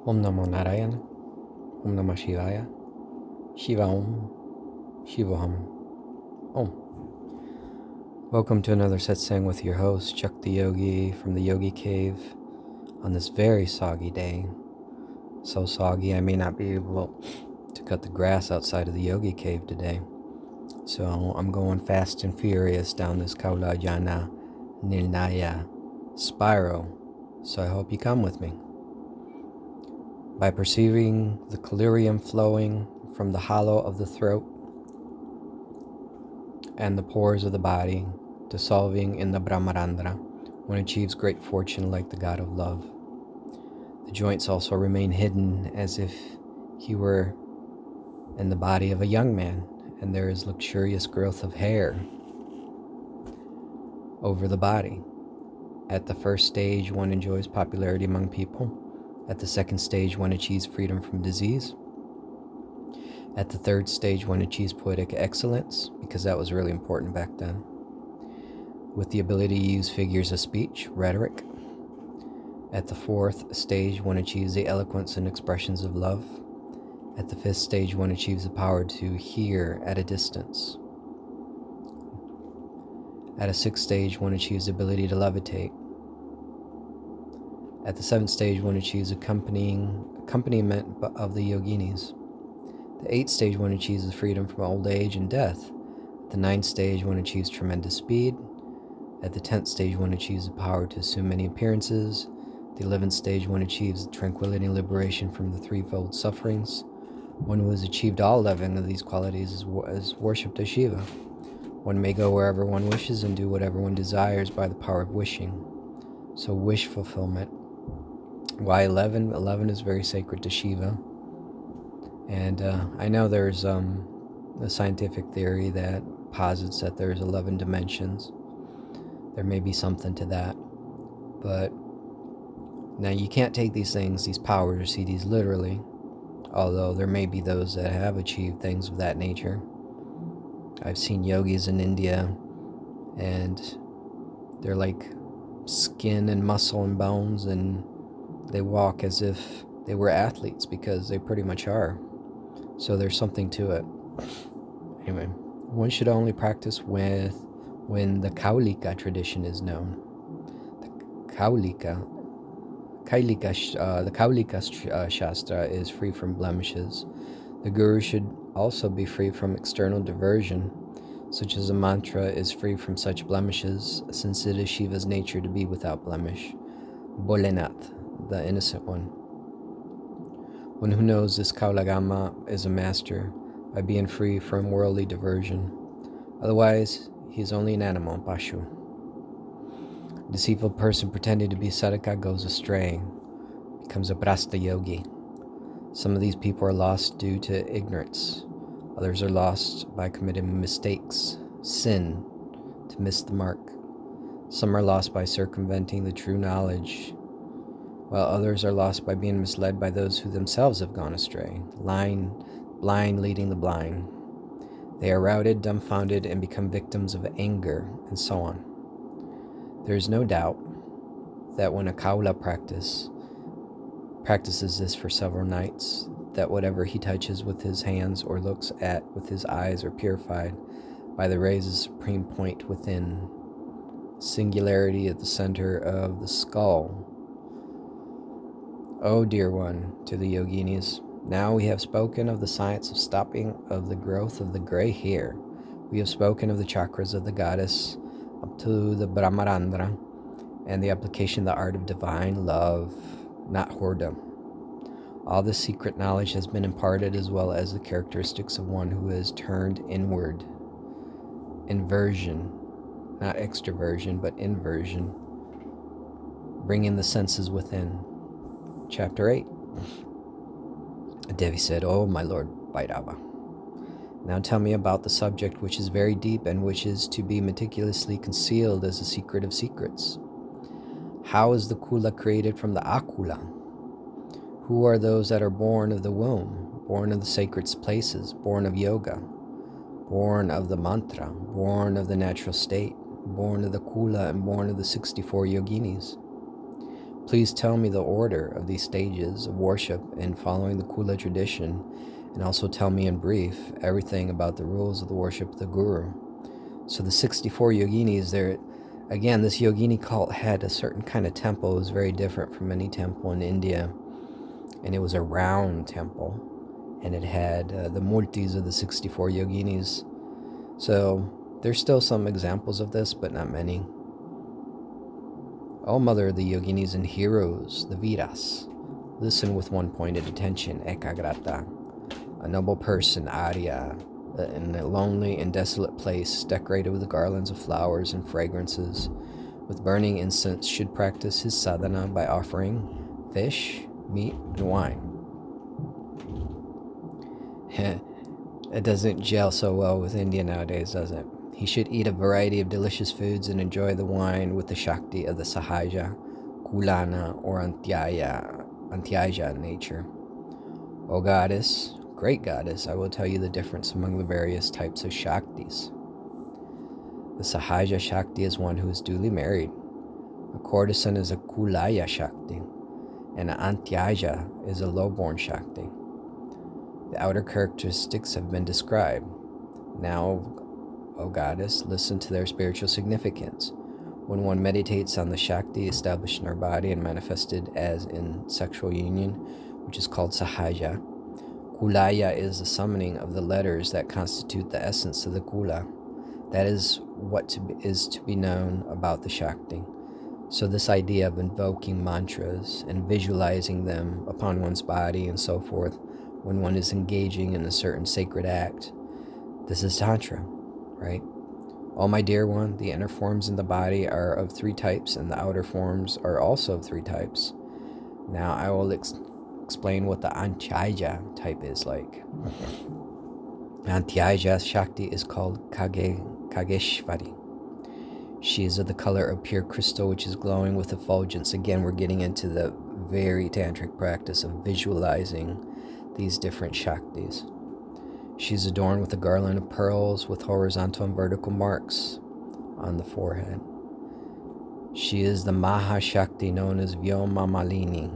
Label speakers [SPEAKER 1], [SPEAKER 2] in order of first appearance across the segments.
[SPEAKER 1] Om Namo Narayana, Om Namah Shivaya, Shiva Om, Shiva Hum, Om. Welcome to another Satsang with your host, Chuck the Yogi from the Yogi Cave on this very soggy day. So soggy I may not be able to cut the grass outside of the Yogi Cave today. So I'm going fast and furious down this Kaula Jnana Nirnaya spiral. So I hope you come with me. By perceiving the collyrium flowing from the hollow of the throat and the pores of the body, dissolving in the Brahmarandra, one achieves great fortune like the god of love. The joints also remain hidden as if he were in the body of a young man, and there is luxurious growth of hair over the body. At the first stage, one enjoys popularity among people. At the second stage, one achieves freedom from disease. At the third stage, one achieves poetic excellence, because that was really important back then, with the ability to use figures of speech, rhetoric. At the fourth stage, one achieves the eloquence and expressions of love. At the fifth stage, one achieves the power to hear at a distance. At a sixth stage, one achieves the ability to levitate. At the seventh stage, one achieves accompaniment of the yoginis. The eighth stage, one achieves the freedom from old age and death. At the ninth stage, one achieves tremendous speed. At the 10th stage, one achieves the power to assume many appearances. At the 11th stage, one achieves tranquility and liberation from the threefold sufferings. One who has achieved all 11 of these qualities is worshipped as Shiva. One may go wherever one wishes and do whatever one desires by the power of wishing. So wish fulfillment. Why 11? 11 is very sacred to Shiva. And I know there's a scientific theory that posits that there's 11 dimensions. There may be something to that. But now you can't take these things, these powers, or see these literally. Although there may be those that have achieved things of that nature. I've seen yogis in India, and they're like skin and muscle and bones, and they walk as if they were athletes, because they pretty much are. So there's something to it. Anyway, one should only practice when the Kaulika tradition is known. The Kaulika Shastra is free from blemishes. The Guru should also be free from external diversion, such as a mantra is free from such blemishes, since it is Shiva's nature to be without blemish. Bholenath, the innocent one. One who knows this Kaulagama is a master by being free from worldly diversion. Otherwise, he is only an animal, Pashu. A deceitful person pretending to be Sadhaka goes astray, becomes a Brasta yogi. Some of these people are lost due to ignorance. Others are lost by committing mistakes, sin, to miss the mark. Some are lost by circumventing the true knowledge, while others are lost by being misled by those who themselves have gone astray, blind leading the blind. They are routed, dumbfounded, and become victims of anger, and so on. There is no doubt that when a Kaula practices this for several nights, that whatever he touches with his hands or looks at with his eyes are purified by the rays of supreme point within, singularity at the center of the skull. O dear one, to the yoginis, now we have spoken of the science of stopping of the growth of the gray hair. We have spoken of the chakras of the goddess up to the Brahmarandra, and the application of the art of divine love, not whoredom. All this secret knowledge has been imparted, as well as the characteristics of one who has turned inward. Inversion, not extroversion, but inversion, bringing the senses within. Chapter 8. Devi said, "Oh, my lord Bhairava, now tell me about the subject which is very deep and which is to be meticulously concealed as a secret of secrets. How is the Kula created from the Akula? Who are those that are born of the womb, born of the sacred places, born of yoga, born of the mantra, born of the natural state, born of the Kula, and born of the 64 yoginis? Please tell me the order of these stages of worship in following the Kula tradition, and also tell me in brief everything about the rules of the worship of the Guru. So the 64 yoginis, again, this yogini cult had a certain kind of temple. It was very different from any temple in India, and it was a round temple, and it had the murtis of the 64 yoginis. So there's still some examples of this, but not many. O Mother of the yoginis and heroes, the Viras, listen with one-pointed attention, ekagrata. A noble person, Arya, in a lonely and desolate place, decorated with garlands of flowers and fragrances, with burning incense, should practice his sadhana by offering fish, meat, and wine. It doesn't gel so well with India nowadays, does it? He should eat a variety of delicious foods and enjoy the wine with the Shakti of the Sahaja, Kulana, or Antyaya nature. O goddess, great goddess, I will tell you the difference among the various types of Shaktis. The Sahaja Shakti is one who is duly married. A courtesan is a Kulaya Shakti, and an Antyaya is a low-born Shakti. The outer characteristics have been described. Now, O goddess, listen to their spiritual significance. When one meditates on the Shakti established in our body and manifested as in sexual union, which is called Sahaja, Kulaya is the summoning of the letters that constitute the essence of the Kula. That is what is to be known about the Shakti. So this idea of invoking mantras and visualizing them upon one's body and so forth, when one is engaging in a certain sacred act, this is Tantra, right? Oh, my dear one, the inner forms in the body are of 3 types, and the outer forms are also of 3 types. Now I will explain what the Antyaya type is like. Antyaya Shakti is called Kageshvari. She is of the color of pure crystal, which is glowing with effulgence. Again, we're getting into the very tantric practice of visualizing these different Shaktis. She's adorned with a garland of pearls with horizontal and vertical marks on the forehead. She is the Maha Shakti known as Vyoma Malini.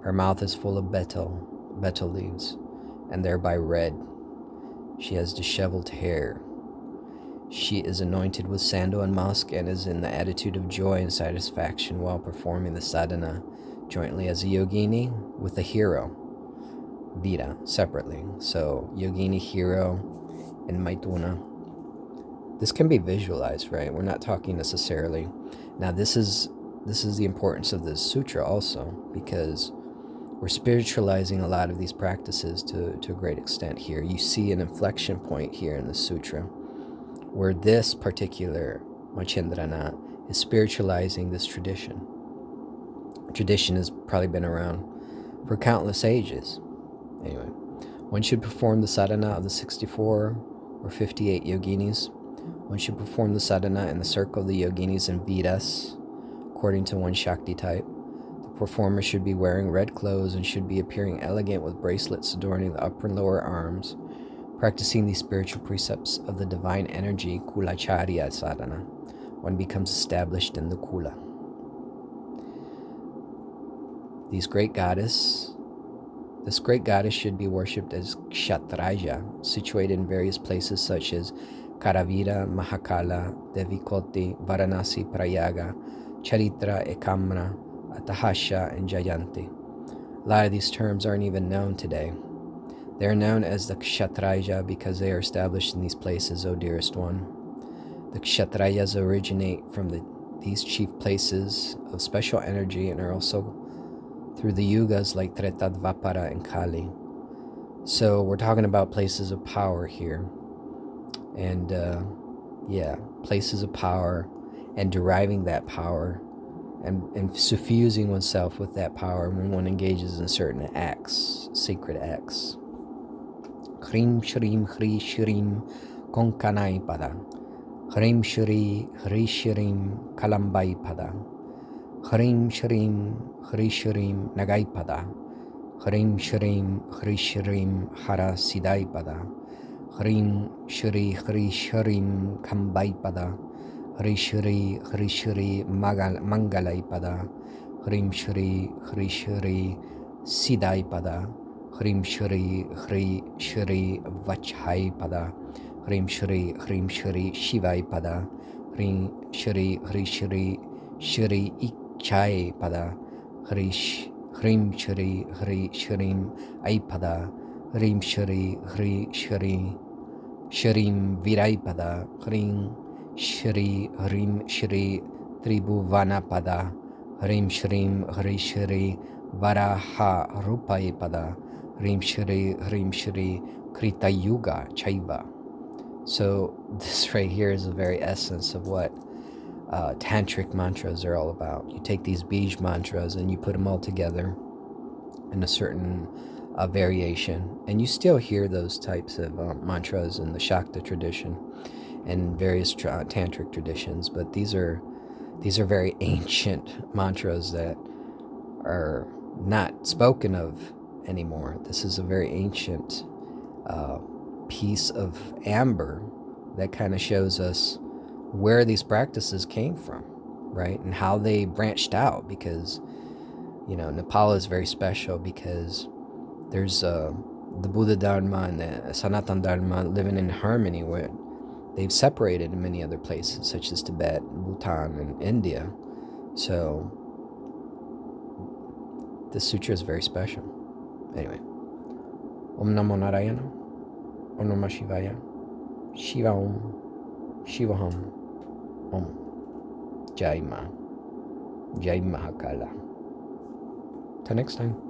[SPEAKER 1] Her mouth is full of betel leaves, and thereby red. She has disheveled hair. She is anointed with sandal and musk and is in the attitude of joy and satisfaction while performing the sadhana jointly as a yogini with a hero, Vira, separately. So yogini, hero, and Maituna. This can be visualized, right? We're not talking necessarily. Now this is the importance of this sutra also, because we're spiritualizing a lot of these practices to a great extent here. You see an inflection point here in the sutra, where this particular Machendranath is spiritualizing this tradition. Tradition has probably been around for countless ages. Anyway, one should perform the sadhana of the 64 or 58 yoginis. One should perform the sadhana in the circle of the yoginis and Vedas, according to one Shakti type. The performer should be wearing red clothes and should be appearing elegant with bracelets adorning the upper and lower arms. Practicing these spiritual precepts of the divine energy, Kulacharya sadhana, one becomes established in the Kula. This great goddess should be worshipped as Kshatraya, situated in various places such as Karavira, Mahakala, Devikoti, Varanasi, Prayaga, Charitra, Ekamra, Atahasha, and Jayanti. A lot of these terms aren't even known today. They are known as the Kshatraya because they are established in these places, O dearest one. The Kshatrayas originate from these chief places of special energy and are also through the yugas like Treta, Dvapara, and Kali. So we're talking about places of power here. And places of power, and deriving that power and suffusing oneself with that power when one engages in certain acts, sacred acts. Hrim Shrim Hri Shrim Konkanai Pada. Hrim Shri Hri Shrim Kalambai Pada. Hrim Shrim Hri Shrim Nagai Pada. Hrim Shrim Hri Shrim Hara Sidai Pada. Hrim Shri Hri Shrim Kambai Pada. Hri Shri Hri Shri Mangalai Pada. Hrim Shri Hri Shri Siddhai Pada, Hrim Shri Hri Shri Vachhai Pada, Hrim Shri Shivai Pada, Hrim Shri Shri Ichai Pada, Hrim Shri Shrim Aipada, Hrim Shri Shrim Viraipada, Hrim Shri Tribhuvanapada, Hrim Shri Varaha Rupai-pada, Hrim Shri Krita Yuga Chaiva. So this right here is the very essence of what tantric mantras are all about. You take these bij mantras and you put them all together in a certain variation, and you still hear those types of mantras in the Shakta tradition and various tantric traditions, but these are very ancient mantras that are not spoken of anymore. This is a very ancient piece of amber that kind of shows us where these practices came from, right? And how they branched out, because, you know, Nepal is very special because there's the Buddha Dharma and the Sanatana Dharma living in harmony, where they've separated in many other places, such as Tibet, Bhutan, and India. So this sutra is very special. Anyway, Om Namo Narayana, Om Namah Shivaya, Shiva Om, Shiva Hum, Om, Jai Ma, Jai Mahakala. Till next time.